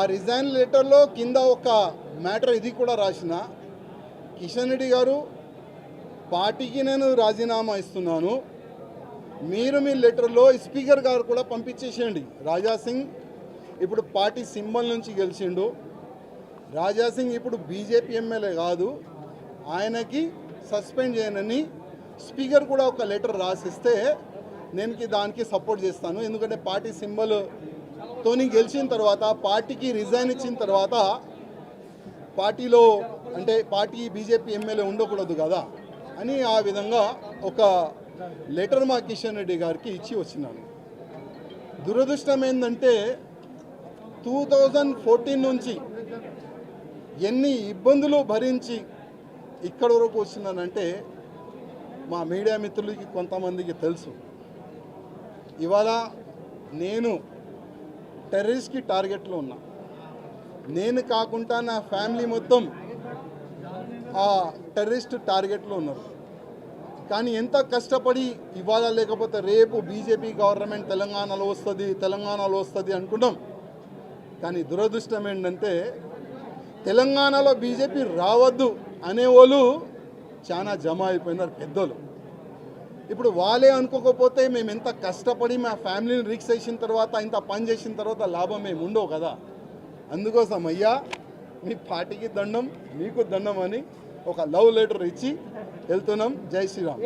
ఆ రిజైన్ లెటర్లో కింద ఒక మ్యాటర్ ఇది కూడా రాసిన, కిషన్ రెడ్డి గారు పార్టీకి నేను రాజీనామా ఇస్తున్నాను, మీరు మీ లెటర్లో స్పీకర్ గారు కూడా పంపించేసేయండి. రాజాసింగ్ ఇప్పుడు పార్టీ సింబల్ నుంచి గెలిచిండు. రాజాసింగ్ ఇప్పుడు బీజేపీ ఎమ్మెల్యే కాదు, ఆయనకి సస్పెండ్ చేయనని స్పీకర్ కూడా ఒక లెటర్ రాసిస్తే నేను దానికి సపోర్ట్ చేస్తాను. ఎందుకంటే పార్టీ సింబల్ తోని గెలిచిన తర్వాత పార్టీకి రిజైన్ ఇచ్చిన తర్వాత పార్టీలో అంటే పార్టీ బీజేపీ ఎమ్మెల్యే ఉండకూడదు కదా అని ఆ విధంగా ఒక లెటర్ మా కిషన్ రెడ్డి గారికి ఇచ్చి వచ్చినాను. దురదృష్టం ఏంటంటే 2014 నుంచి ఎన్ని ఇబ్బందులు భరించి ఇక్కడి వరకు వచ్చినానంటే మా మీడియా మిత్రులకి కొంతమందికి తెలుసు. ఇవాళ నేను టెర్రరిస్ట్కి టార్గెట్లో ఉన్నా. నేను కాకుండా నా ఫ్యామిలీ మొత్తం ఆ టెర్రరిస్ట్ టార్గెట్లో ఉన్నారు. కానీ ఎంత కష్టపడి ఇవాళ లేకపోతే రేపు బీజేపీ గవర్నమెంట్ తెలంగాణలో వస్తుంది అనుకున్నాం. కానీ దురదృష్టం ఏంటంటే తెలంగాణలో బీజేపీ రావద్దు అనేవాళ్ళు చాలా జమ అయిపోయినారు పెద్దలు. ఇప్పుడు వాళ్ళే అనుకోకపోతే మేము ఎంత కష్టపడి మా ఫ్యామిలీని రిక్స్ చేసిన తర్వాత ఇంత పని చేసిన తర్వాత లాభం మేము ఉండవు కదా. అందుకోసం అయ్యా మీ పార్టీకి దండం, మీకు దండం అని ఒక లవ్ లెటర్ ఇచ్చి వెళ్తున్నాం. జై శ్రీరామ్.